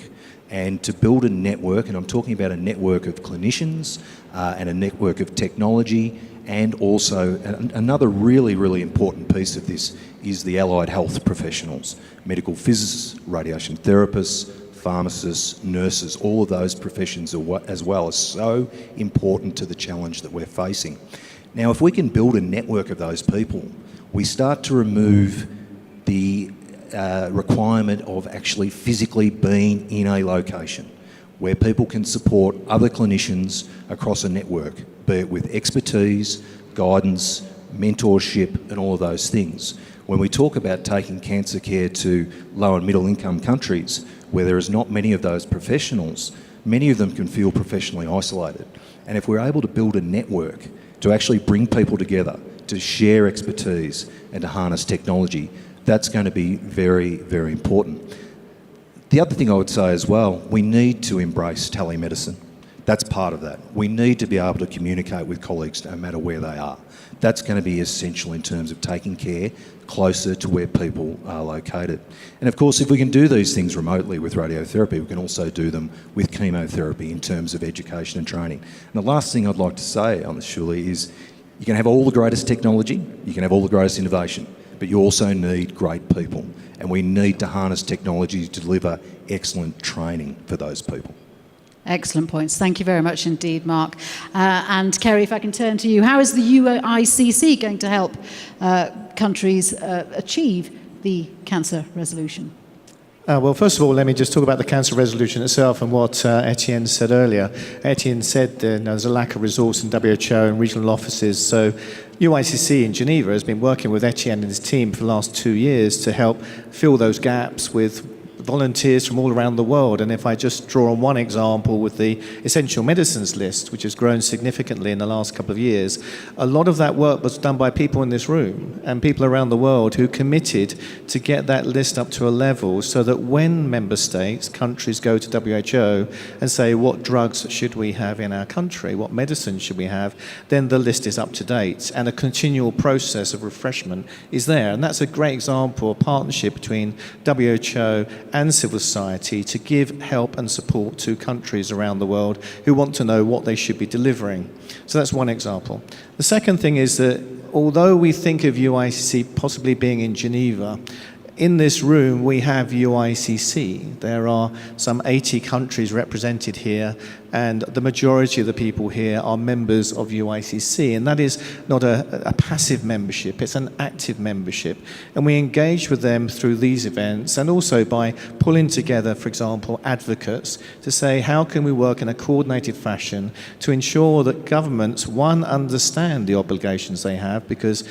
And to build a network, and I'm talking about a network of clinicians and a network of technology, and also another really, really important piece of this is the allied health professionals, medical physicists, radiation therapists, pharmacists, nurses, all of those professions as well are so important to the challenge that we're facing. Now, if we can build a network of those people, we start to remove the requirement of actually physically being in a location where people can support other clinicians across a network, be it with expertise, guidance, mentorship, and all of those things. When we talk about taking cancer care to low and middle income countries where there is not many of those professionals, many of them can feel professionally isolated. And if we're able to build a network to actually bring people together, to share expertise and to harness technology, that's going to be very, very important. The other thing I would say as well, we need to embrace telemedicine. That's part of that. We need to be able to communicate with colleagues no matter where they are. That's going to be essential in terms of taking care closer to where people are located. And of course, if we can do these things remotely with radiotherapy, we can also do them with chemotherapy in terms of education and training. And the last thing I'd like to say on this, Shiulie, is you can have all the greatest technology, you can have all the greatest innovation, but you also need great people. And we need to harness technology to deliver excellent training for those people. Excellent points. Thank you very much indeed, Mark. And Kerry, if I can turn to you, how is the UICC going to help countries achieve the cancer resolution? Well, first of all, let me just talk about the cancer resolution itself and what Etienne said earlier. Etienne said there's a lack of resource in WHO and regional offices, so UICC in Geneva has been working with Etienne and his team for the last 2 years to help fill those gaps with volunteers from all around the world. And if I just draw on one example with the essential medicines list, which has grown significantly in the last couple of years, a lot of that work was done by people in this room and people around the world who committed to get that list up to a level so that when member states, countries go to WHO and say, what drugs should we have in our country, what medicines should we have, then the list is up to date and a continual process of refreshment is there. And that's a great example of partnership between WHO and civil society to give help and support to countries around the world who want to know what they should be delivering. So that's one example. The second thing is that although we think of UICC possibly being in Geneva, in this room we have UICC. There are some 80 countries represented here, and the majority of the people here are members of UICC, and that is not a passive membership, it's an active membership. And we engage with them through these events and also by pulling together, for example, advocates to say how can we work in a coordinated fashion to ensure that governments, one, understand the obligations they have, because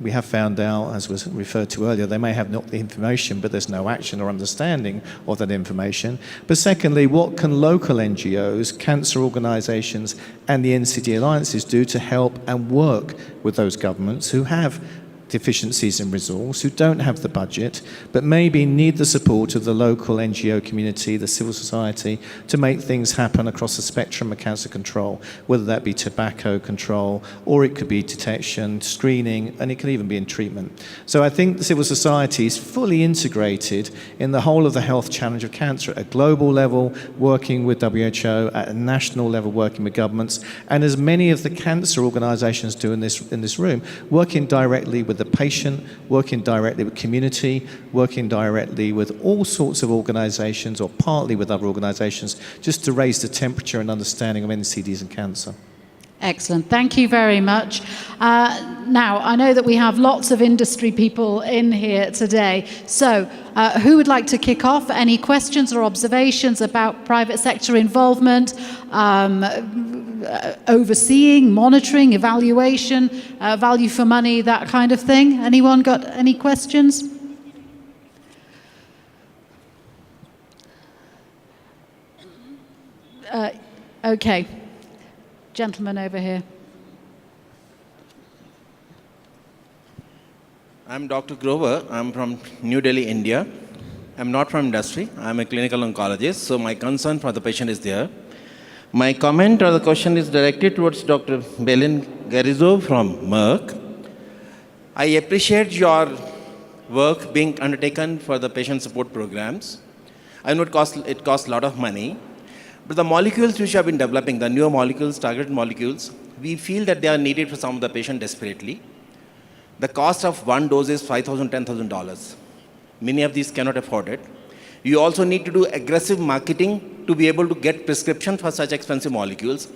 we have found out, as was referred to earlier, they may have not the information, but there's no action or understanding of that information. But secondly, what can local NGOs, cancer organisations and the NCD alliances do to help and work with those governments who have deficiencies in resource, who don't have the budget, but maybe need the support of the local NGO community, the civil society, to make things happen across the spectrum of cancer control, whether that be tobacco control, or it could be detection, screening, and it could even be in treatment. So I think the civil society is fully integrated in the whole of the health challenge of cancer at a global level, working with WHO, at a national level, working with governments, and as many of the cancer organisations do in this room, working directly with the patient, working directly with community, working directly with all sorts of organisations or partly with other organisations, just to raise the temperature and understanding of NCDs and cancer. Excellent. Thank you very much. Now, I know that we have lots of industry people in here today. So, who would like to kick off? Any questions or observations about private sector involvement, overseeing, monitoring, evaluation, value for money, that kind of thing? Anyone got any questions? Okay. Gentleman over here. I'm Dr. Grover. I'm from New Delhi, India. I'm not from industry. I'm a clinical oncologist, so my concern for the patient is there. My comment or the question is directed towards Dr. Belen Garijo from Merck. I appreciate your work being undertaken for the patient support programs. I know it costs a lot of money. But the molecules which have been developing, the newer molecules, targeted molecules, we feel that they are needed for some of the patient desperately. The cost of one dose is $5,000, $10,000. Many of these cannot afford it. You also need to do aggressive marketing to be able to get prescriptions for such expensive molecules.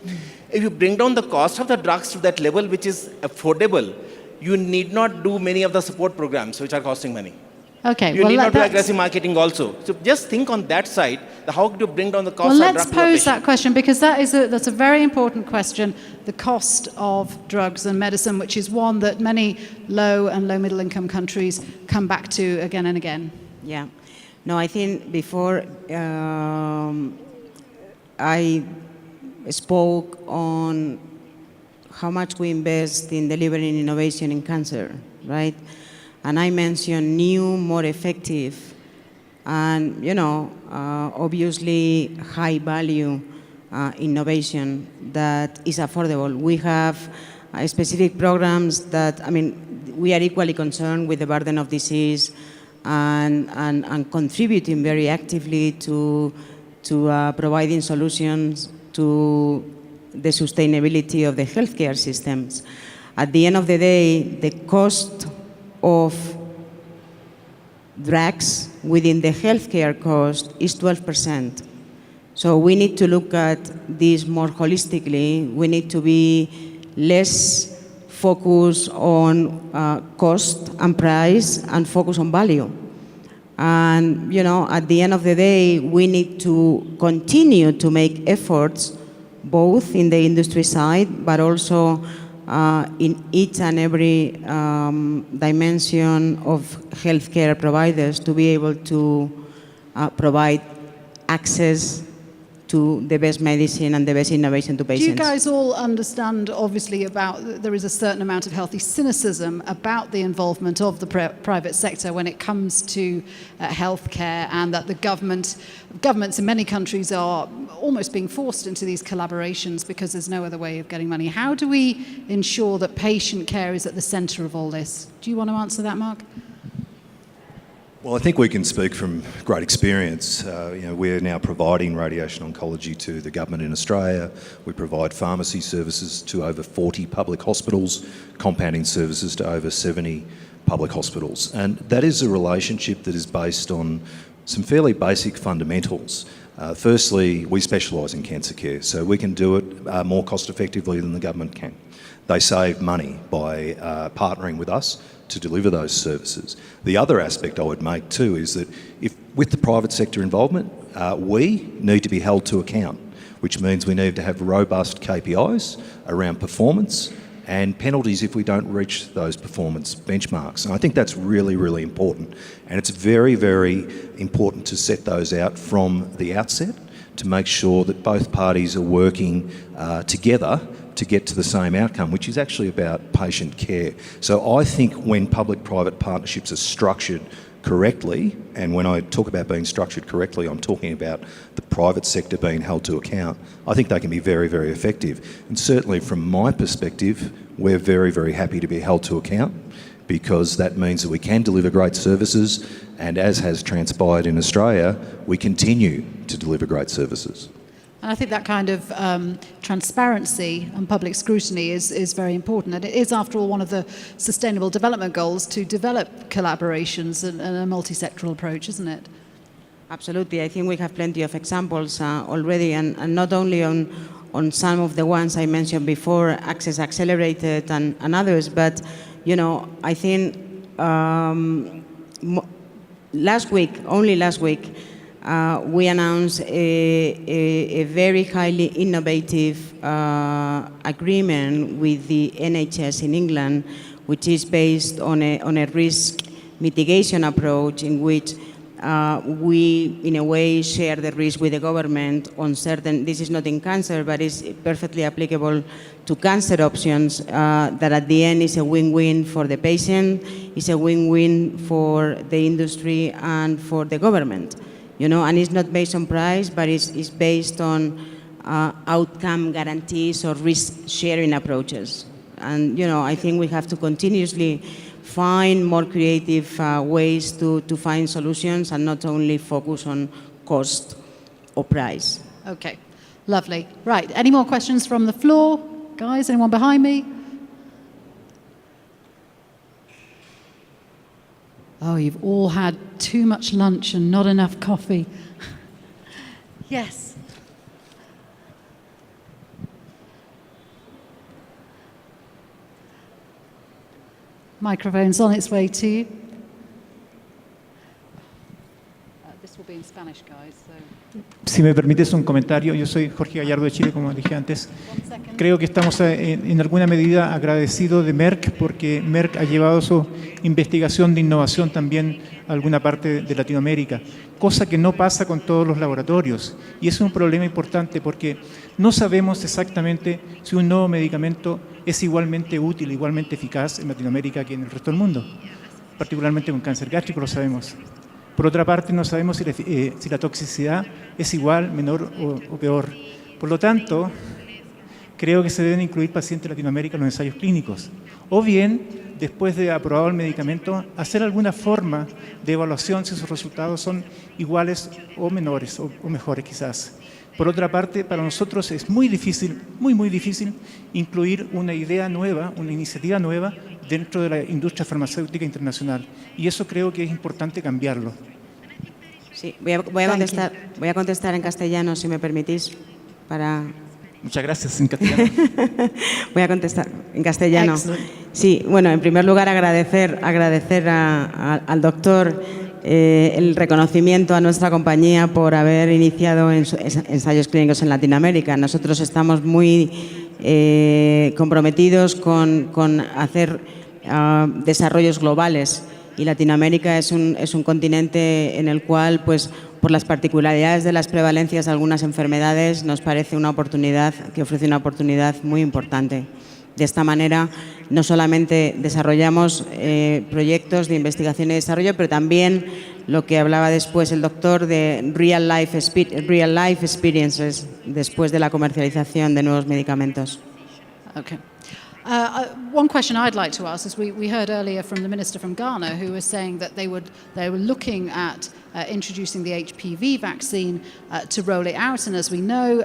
If you bring down the cost of the drugs to that level which is affordable, you need not do many of the support programs which are costing money. Okay, you need not do aggressive marketing also. So just think on that side, how to bring down the cost of drugs. Let's pose that question, because that's a very important question, the cost of drugs and medicine, which is one that many low and low middle income countries come back to again and again. Yeah. No, I think before I spoke on how much we invest in delivering innovation in cancer, right? And I mentioned new, more effective, and obviously high value innovation that is affordable. We have specific programs that, we are equally concerned with the burden of disease and contributing very actively to providing solutions to the sustainability of the healthcare systems. At the end of the day, the cost of drugs within the healthcare cost is 12%. So we need to look at this more holistically. We need to be less focused on cost and price and focus on value. And at the end of the day, we need to continue to make efforts both in the industry side, but also in each and every dimension of healthcare providers to be able to provide access to the best medicine and the best innovation to patients. Do you guys all understand, obviously, there is a certain amount of healthy cynicism about the involvement of the private sector when it comes to healthcare, and that the governments in many countries are almost being forced into these collaborations because there's no other way of getting money. How do we ensure that patient care is at the center of all this? Do you want to answer that, Mark? Well, I think we can speak from great experience. We're now providing radiation oncology to the government in Australia. We provide pharmacy services to over 40 public hospitals, compounding services to over 70 public hospitals. And that is a relationship that is based on some fairly basic fundamentals. Firstly, we specialise in cancer care, so we can do it more cost effectively than the government can. They save money by partnering with us to deliver those services. The other aspect I would make too is that if with the private sector involvement, we need to be held to account, which means we need to have robust KPIs around performance and penalties if we don't reach those performance benchmarks. And I think that's really, really important. And it's very, very important to set those out from the outset to make sure that both parties are working together to get to the same outcome, which is actually about patient care. So I think when public-private partnerships are structured correctly, and when I talk about being structured correctly, I'm talking about the private sector being held to account, I think they can be very, very effective. And certainly from my perspective, we're very, very happy to be held to account, because that means that we can deliver great services, and as has transpired in Australia, we continue to deliver great services. And I think that kind of transparency and public scrutiny is very important. And it is, after all, one of the Sustainable Development Goals to develop collaborations and a multi-sectoral approach, isn't it? Absolutely. I think we have plenty of examples already, and not only on some of the ones I mentioned before, Access Accelerated and others, but, you know, I think last week, we announced a very highly innovative agreement with the NHS in England, which is based on a risk mitigation approach in which we, in a way, share the risk with the government on certain, this is not in cancer, but it's perfectly applicable to cancer options, that at the end is a win-win for the patient, is a win-win for the industry and for the government. You know, and it's not based on price, but it's based on outcome guarantees or risk-sharing approaches. And, you know, I think we have to continuously find more creative ways to find solutions and not only focus on cost or price. Okay, lovely. Right, any more questions from the floor? Guys, anyone behind me? Oh, you've all had too much lunch and not enough coffee. Yes. Microphone's on its way to you. This will be in Spanish, guys. So. Si me permites un comentario, yo soy Jorge Gallardo de Chile, como dije antes. Creo que estamos en alguna medida agradecidos de Merck, porque Merck ha llevado su investigación de innovación también a alguna parte de Latinoamérica, cosa que no pasa con todos los laboratorios. Y es un problema importante porque no sabemos exactamente si un nuevo medicamento es igualmente útil, igualmente eficaz en Latinoamérica que en el resto del mundo, particularmente con cáncer gástrico lo sabemos. Por otra parte, no sabemos si la toxicidad es igual, menor o peor. Por lo tanto, creo que se deben incluir pacientes de Latinoamérica en los ensayos clínicos. O bien, después de aprobado el medicamento, hacer alguna forma de evaluación si sus resultados son iguales o menores o mejores quizás. Por otra parte, para nosotros es muy difícil, muy difícil, incluir una idea nueva, una iniciativa nueva dentro de la industria farmacéutica internacional. Y eso creo que es importante cambiarlo. Sí, voy a contestar en castellano, si me permitís, para... Muchas gracias, en castellano. Voy a contestar en castellano. Excellent. Sí, bueno, en primer lugar agradecer al doctor el reconocimiento a nuestra compañía por haber iniciado ensayos clínicos en Latinoamérica. Nosotros estamos muy comprometidos con hacer desarrollos globales, y Latinoamérica es un continente en el cual, pues, por las particularidades de las prevalencias de algunas enfermedades, nos parece una oportunidad que ofrece una oportunidad muy importante. De esta manera, no solamente desarrollamos proyectos de investigación y desarrollo, pero también lo que hablaba después el doctor de real life experiences después de la comercialización de nuevos medicamentos. Okay. One question I'd like to ask is we heard earlier from the minister from Ghana, who was saying that they were looking at introducing the HPV vaccine to roll it out, and as we know,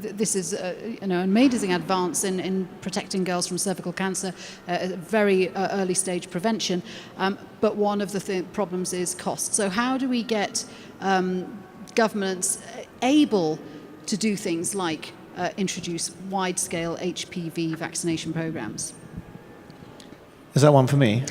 this is an amazing advance in protecting girls from cervical cancer, very early stage prevention. But one of the problems is cost. So how do we get governments able to do things like introduce wide-scale HPV vaccination programs? Is that one for me?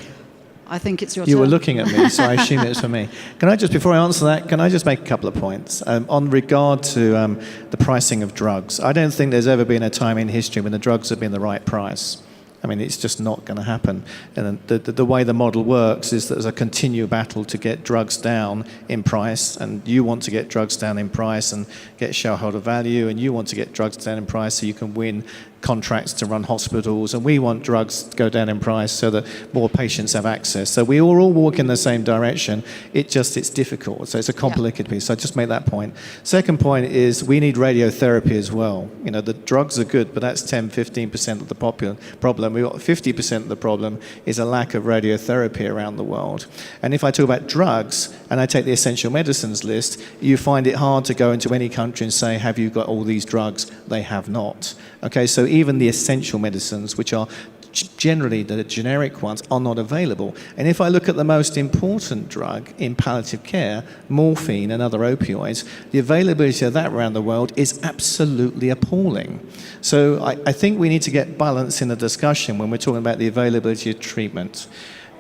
I think it's your You turn. were looking at me, so I assume it's for me. Can I just, before I answer that, can I just make a couple of points? On regard to the pricing of drugs, I don't think there's ever been a time in history when the drugs have been the right price. I mean, it's just not going to happen. And the way the model works is that there's a continual battle to get drugs down in price, and you want to get drugs down in price and get shareholder value, and you want to get drugs down in price so you can win contracts to run hospitals, and we want drugs to go down in price so that more patients have access. So we all walk in the same direction. It's difficult. So it's a complicated piece. So I just make that point. Second point is we need radiotherapy as well. You know, the drugs are good, but that's 10-15% of the problem. We've got 50% of the problem is a lack of radiotherapy around the world. And if I talk about drugs, and I take the essential medicines list, you find it hard to go into any country and say, have you got all these drugs? They have not. Okay, so even the essential medicines, which are generally the generic ones, are not available. And if I look at the most important drug in palliative care, morphine and other opioids, the availability of that around the world is absolutely appalling. So I think we need to get balance in the discussion when we're talking about the availability of treatment.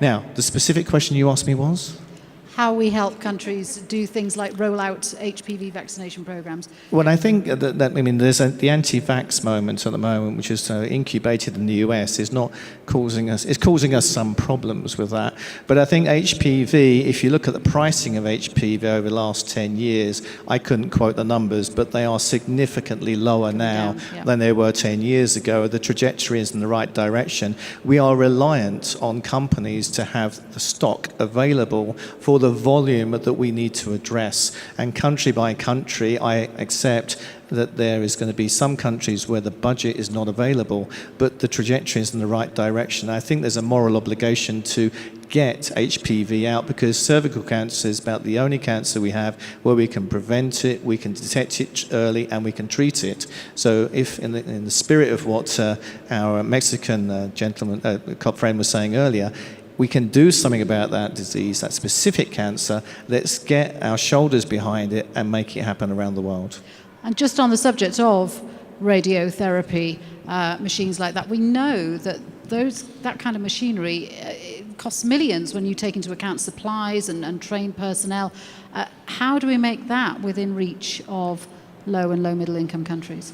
Now, the specific question you asked me was? How we help countries do things like roll out HPV vaccination programs. Well, I think there's the anti-vax moment at the moment, which is incubated in the US, is not causing us. It's causing us some problems with that. But I think HPV, if you look at the pricing of HPV over the last 10 years, I couldn't quote the numbers, but they are significantly lower now than they were 10 years ago. The trajectory is in the right direction. We are reliant on companies to have the stock available for the volume that we need to address. And country by country, I accept that there is going to be some countries where the budget is not available, but the trajectory is in the right direction. I think there's a moral obligation to get HPV out, because cervical cancer is about the only cancer we have where we can prevent it, we can detect it early, and we can treat it. So if in the spirit of what our Mexican gentleman, friend was saying earlier, we can do something about that disease, that specific cancer. Let's get our shoulders behind it and make it happen around the world. And just on the subject of radiotherapy machines like that, we know that that kind of machinery costs millions when you take into account supplies and trained personnel. How do we make that within reach of low and low-middle income countries?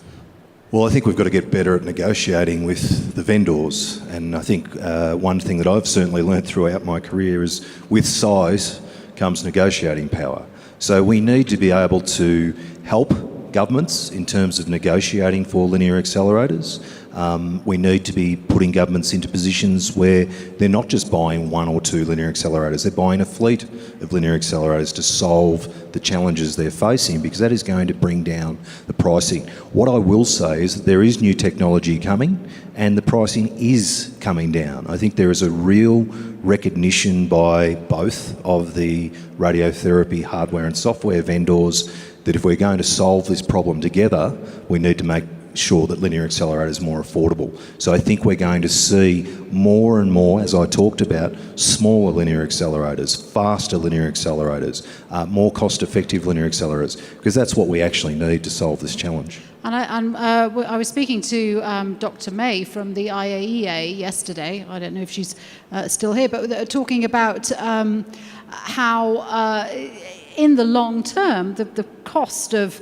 Well, I think we've got to get better at negotiating with the vendors. And I think one thing that I've certainly learnt throughout my career is with size comes negotiating power. So we need to be able to help governments in terms of negotiating for linear accelerators. We need to be putting governments into positions where they're not just buying one or two linear accelerators, they're buying a fleet of linear accelerators to solve the challenges they're facing, because that is going to bring down the pricing. What I will say is that there is new technology coming and the pricing is coming down. I think there is a real recognition by both of the radiotherapy hardware and software vendors that if we're going to solve this problem together, we need to make sure that linear accelerator is more affordable. So I think we're going to see more and more, as I talked about, smaller linear accelerators, faster linear accelerators, more cost-effective linear accelerators, because that's what we actually need to solve this challenge. And I was speaking to Dr. May from the IAEA yesterday. I don't know if she's still here, but talking about how in the long term, the cost of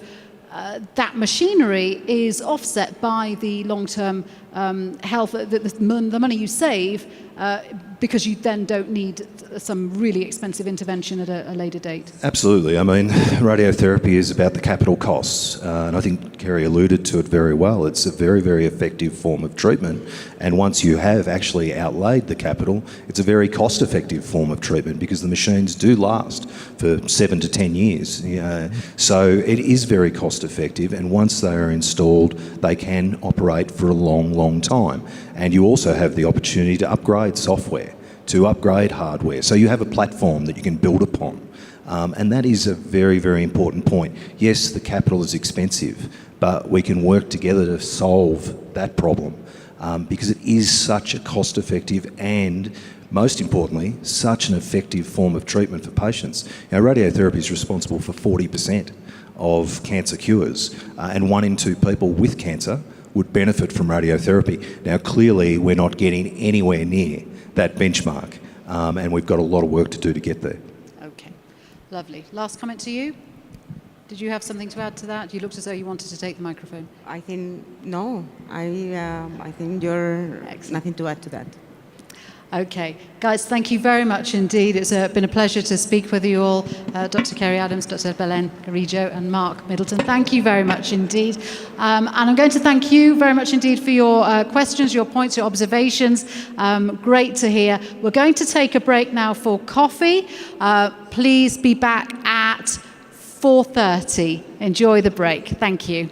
that machinery is offset by the long-term health, the money you save, because you then don't need some really expensive intervention at a later date. Absolutely. I mean, radiotherapy is about the capital costs, and I think Kerry alluded to it very well. It's a very, very effective form of treatment, and once you have actually outlaid the capital, it's a very cost-effective form of treatment because the machines do last for 7 to 10 years. So it is very cost-effective, and once they are installed, they can operate for a long, long time. And you also have the opportunity to upgrade software, to upgrade hardware. So you have a platform that you can build upon. And that is a very, very important point. Yes, the capital is expensive, but we can work together to solve that problem because it is such a cost-effective and, most importantly, such an effective form of treatment for patients. Now, radiotherapy is responsible for 40% of cancer cures, and 1 in 2 people with cancer would benefit from radiotherapy. Now, clearly, we're not getting anywhere near that benchmark, and we've got a lot of work to do to get there. Okay, lovely. Last comment to you? Did you have something to add to that? You looked as though you wanted to take the microphone. I think, no, I think you're nothing to add to that. Okay. Guys, thank you very much indeed. It's been a pleasure to speak with you all. Dr. Kerry Adams, Dr. Belen, Garijo, and Mark Middleton. Thank you very much indeed. And I'm going to thank you very much indeed for your questions, your points, your observations. Great to hear. We're going to take a break now for coffee. Please be back at 4:30. Enjoy the break. Thank you.